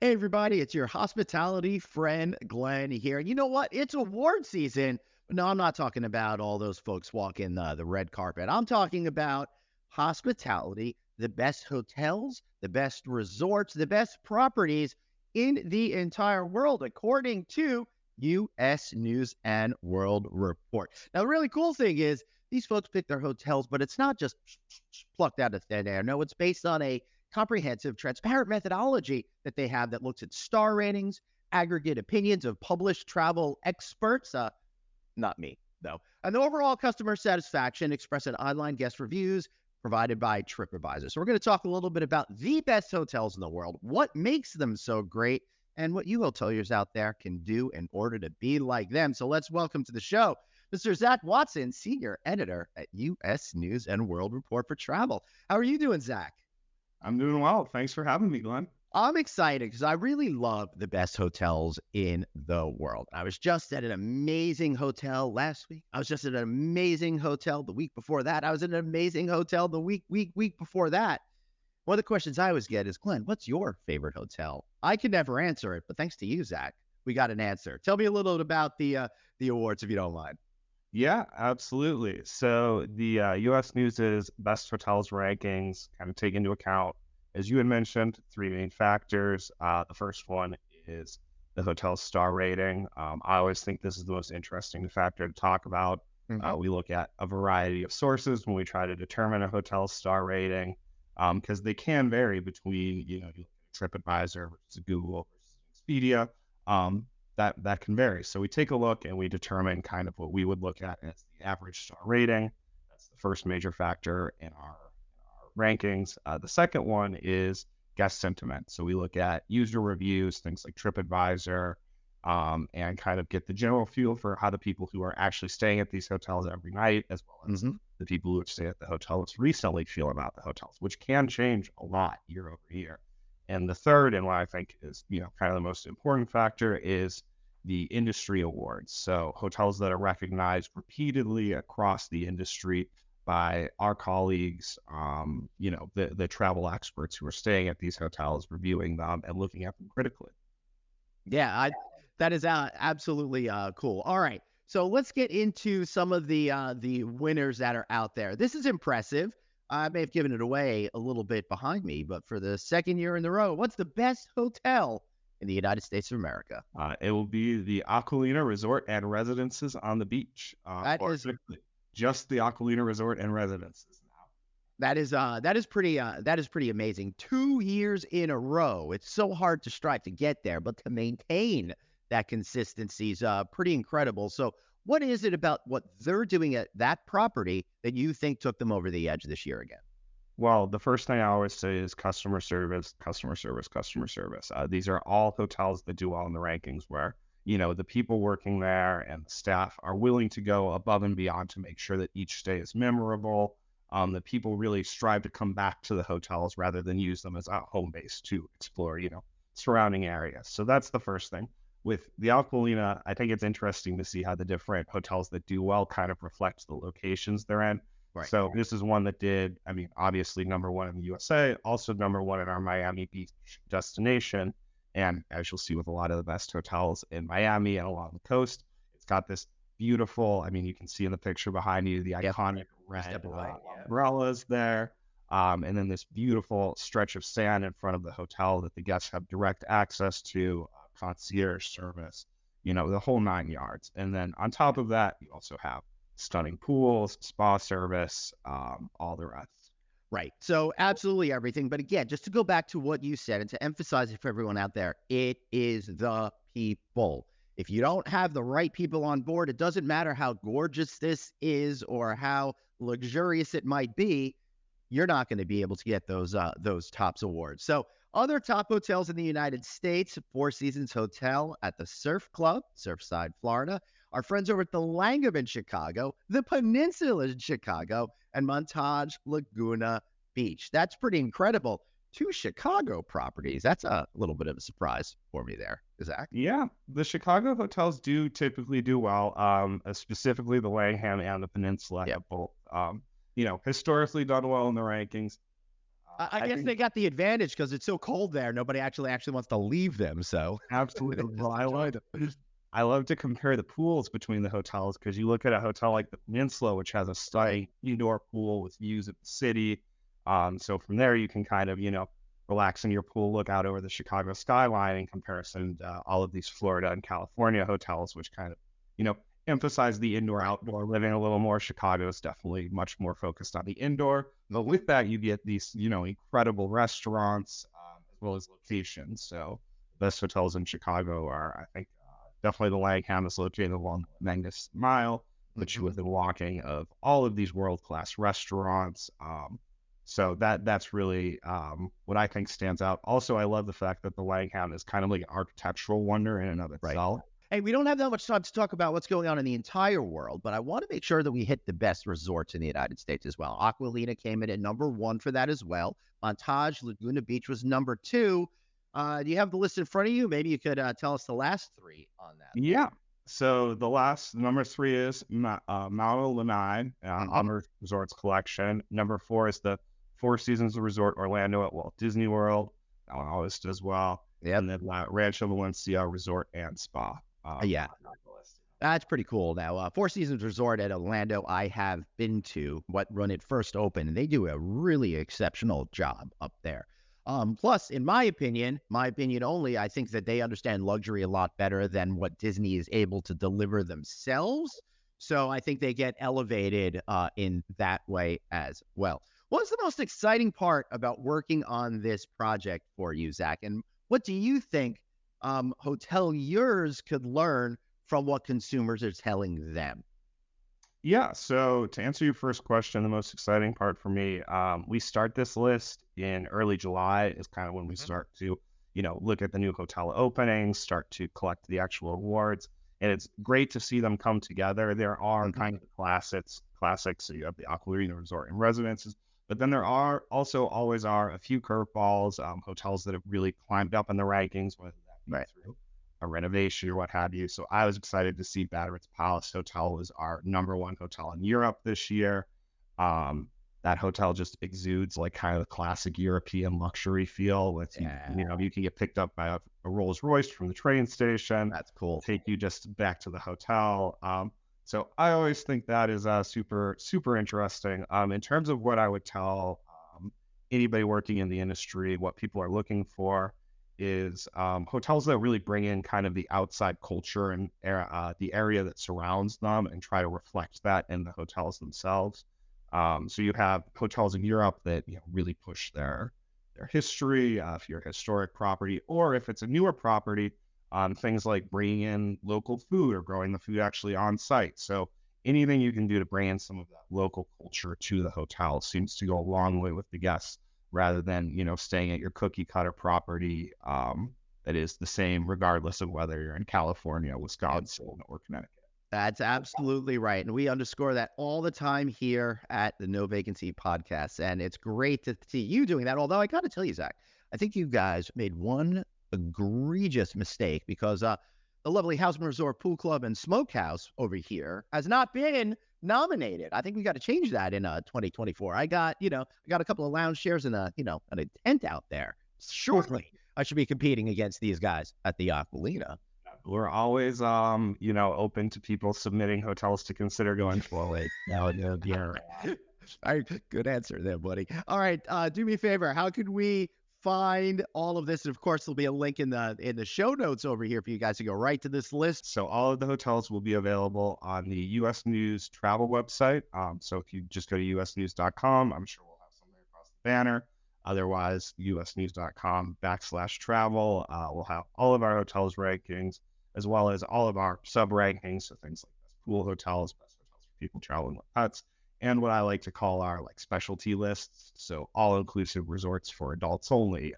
Hey, everybody, it's your hospitality friend, Glenn here. You know what? It's award season. But no, I'm not talking about all those folks walking the red carpet. I'm talking about hospitality, the best hotels, the best resorts, the best properties in the entire world, according to U.S. News and World Report. Now, the really cool thing is these folks pick their hotels, but it's not just plucked out of thin air. No, it's based on a comprehensive, transparent methodology that they have that looks at star ratings, aggregate opinions of published travel experts, not me, though, and the overall customer satisfaction expressed in online guest reviews provided by TripAdvisor. So we're going to talk a little bit about the best hotels in the world, what makes them so great, and what you hoteliers out there can do in order to be like them. So let's welcome to the show Mr. Zach Watson, senior editor at U.S. News and World Report for Travel. How are you doing, Zach? I'm doing well. Thanks for having me, Glenn. I'm excited because I really love the best hotels in the world. I was just at an amazing hotel last week. I was just at an amazing hotel the week before that. I was at an amazing hotel the week before that. One of the questions I always get is, Glenn, what's your favorite hotel? I can never answer it, but thanks to you, Zach, we got an answer. Tell me a little bit about the awards, if you don't mind. Yeah, absolutely. So the U.S. News's best hotels rankings kind of take into account, as you had mentioned, three main factors. The first one is the hotel star rating. I always think this is the most interesting factor to talk about. Hmm. We look at a variety of sources when we try to determine a hotel star rating, because they can vary between, you look at TripAdvisor versus Google versus Expedia. That can vary. So we take a look and we determine kind of what we would look at as the average star rating. That's the first major factor in our rankings. The second one is guest sentiment. So we look at user reviews, things like TripAdvisor, and kind of get the general feel for how the people who are actually staying at these hotels every night, as well as Hmm. the people who stay at the hotels recently feel about the hotels, which can change a lot year over year. And the third, and what I think is, kind of the most important factor is the industry awards. So hotels that are recognized repeatedly across the industry by our colleagues, the travel experts who are staying at these hotels, reviewing them and looking at them critically. Yeah, that is absolutely cool. All right, so let's get into some of the winners that are out there. This is impressive. I may have given it away a little bit behind me, but for the second year in a row, what's the best hotel in the United States of America? It will be the Aquilina Resort and Residences on the beach, That or is strictly just the Aquilina Resort and Residences now. that is pretty amazing. 2 years in a row. It's so hard to strive to get there, but to maintain that consistency is pretty incredible. So, what is it about what they're doing at that property that you think took them over the edge this year again? Well, the first thing I always say is customer service, customer service, customer service. These are all hotels that do well in the rankings where, the people working there and the staff are willing to go above and beyond to make sure that each stay is memorable. That people really strive to come back to the hotels rather than use them as a home base to explore, surrounding areas. So that's the first thing. With the Alcolina, I think it's interesting to see how the different hotels that do well kind of reflect the locations they're in. Right. So this is one that did, I mean, obviously number one in the USA, also number one in our Miami Beach destination. And as you'll see with a lot of the best hotels in Miami and along the coast, it's got this beautiful, I mean, you can see in the picture behind you, the Yep. iconic Step red away. Yeah. umbrellas there. And then this beautiful stretch of sand in front of the hotel that the guests have direct access to, concierge service, the whole 9 yards. And then on top of that, you also have stunning pools, spa service, all the rest. Right. So absolutely everything. But again, just to go back to what you said and to emphasize it for everyone out there, it is the people. If you don't have the right people on board, it doesn't matter how gorgeous this is or how luxurious it might be, you're not going to be able to get those tops awards. So other top hotels in the United States: Four Seasons Hotel at the Surf Club, Surfside, Florida. Our friends over at the Langham in Chicago, the Peninsula in Chicago, and Montage Laguna Beach. That's pretty incredible. Two Chicago properties. That's a little bit of a surprise for me there, Zach. Yeah, the Chicago hotels do typically do well. Specifically the Langham and the Peninsula Yep. have both, historically done well in the rankings. I guess they got the advantage because it's so cold there. Nobody actually wants to leave them. So Absolutely. Well, I love to compare the pools between the hotels because you look at a hotel like the Peninsula, which has a stunning indoor pool with views of the city. So from there, you can kind of, relax in your pool, look out over the Chicago skyline in comparison to all of these Florida and California hotels, which kind of, emphasize the indoor outdoor living a little more. Chicago is definitely much more focused on the indoor. But with that, you get these, incredible restaurants as well as locations. So the best hotels in Chicago are, I think, definitely the Langham is located along the Magnus Mile, which you within walking of all of these world-class restaurants. So that's really what I think stands out. Also, I love the fact that the Langham is kind of like an architectural wonder in and of itself. Right. Hey, we don't have that much time to talk about what's going on in the entire world, but I want to make sure that we hit the best resorts in the United States as well. Aquilina came in at #1 for that as well. Montage, Laguna Beach was #2. Do you have the list in front of you? Maybe you could tell us the last three on that. Yeah. So the last number 3 is Mauna Lanai Honor Resorts Collection. Number 4 is the Four Seasons Resort Orlando at Walt Disney World. That one always does well. Yep. And then Rancho Valencia Resort and Spa. Yeah. That's pretty cool. Now, Four Seasons Resort at Orlando, I have been to when it first opened, and they do a really exceptional job up there. Plus, in my opinion only, I think that they understand luxury a lot better than what Disney is able to deliver themselves. So I think they get elevated in that way as well. What's the most exciting part about working on this project for you, Zach? And what do you think hoteliers could learn from what consumers are telling them? Yeah, so to answer your first question, the most exciting part for me, we start this list in early July is kind of when we start to, look at the new hotel openings, start to collect the actual awards, and it's great to see them come together. There are kind of classics. So you have the Aquilina Resort and Residences, but then there are also always are a few curveballs, hotels that have really climbed up in the rankings, whether that be through a renovation or what have you. So I was excited to see Biarritz Palace Hotel was our #1 hotel in Europe this year. That hotel just exudes like kind of the classic European luxury feel with, you can get picked up by a Rolls Royce from the train station. That's cool. Take you just back to the hotel. So I always think that is super, super interesting. In terms of what I would tell anybody working in the industry, what people are looking for is hotels that really bring in kind of the outside culture and the area that surrounds them and try to reflect that in the hotels themselves. So you have hotels in Europe that really push their history, if you're a historic property, or if it's a newer property, things like bringing in local food or growing the food actually on site. So anything you can do to bring in some of that local culture to the hotel seems to go a long way with the guests, rather than, staying at your cookie cutter property that is the same regardless of whether you're in California, Wisconsin, or Connecticut. That's absolutely right. And we underscore that all the time here at the No Vacancy podcast. And it's great to see you doing that. Although I got to tell you, Zach, I think you guys made one egregious mistake because the lovely Houseman Resort Pool Club and Smokehouse over here has not been nominated. I think we got to change that in 2024. I got a couple of lounge chairs and a tent out there. Surely I should be competing against these guys at the Aquilina. We're always, open to people submitting hotels to consider going forward. All right, good answer there, buddy. All right, do me a favor. How could we find all of this? And of course, there'll be a link in the show notes over here for you guys to go right to this list. So all of the hotels will be available on the U.S. News travel website. So if you just go to usnews.com, I'm sure we'll have something across the banner. Otherwise, usnews.com/travel. We'll have all of our hotels rankings, as well as all of our sub rankings. So things like best pool hotels, best hotels for people traveling with pets, and what I like to call our specialty lists. So all inclusive resorts for adults only.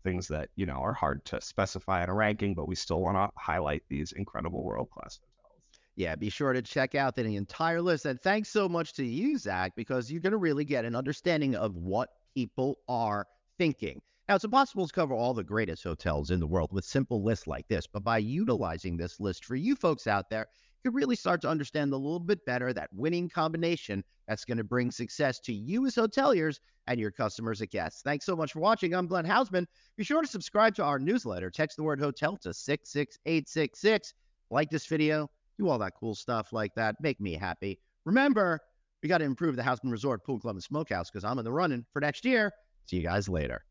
Things that, are hard to specify in a ranking, but we still want to highlight these incredible world-class hotels. Yeah, be sure to check out the entire list. And thanks so much to you, Zach, because you're going to really get an understanding of what people are thinking. Now, it's impossible to cover all the greatest hotels in the world with simple lists like this, but by utilizing this list for you folks out there, could really start to understand a little bit better that winning combination that's going to bring success to you as hoteliers and your customers as guests. Thanks so much for watching. I'm Glenn Hausman. Be sure to subscribe to our newsletter. Text the word hotel to 66866. Like this video, do all that cool stuff like that. Make me happy. Remember, we got to improve the Hausman Resort Pool Club and Smokehouse because I'm in the running for next year. See you guys later.